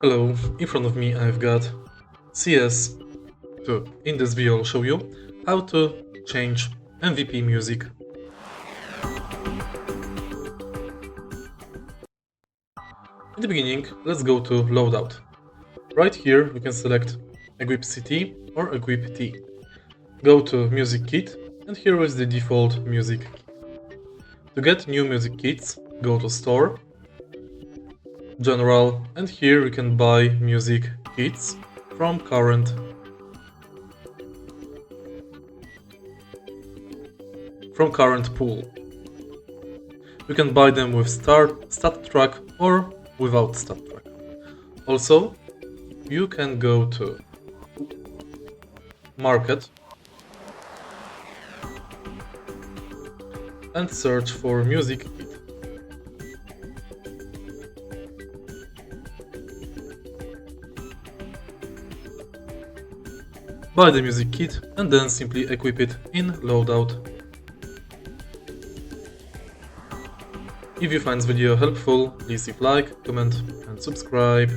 Hello, in front of me I've got CS2. In this video I'll show you how to change MVP music. In the beginning, let's go to Loadout. Right here we can select Equip CT or Equip T. Go to Music Kit and here is the default music kit. To get new music kits, go to Store, General, and here you can buy music kits from current pool. You can buy them with stat track or without stat track. Also, you can go to Market and search for music kit. Buy the music kit and then simply equip it in Loadout. If you find this video helpful, please leave like, comment and subscribe.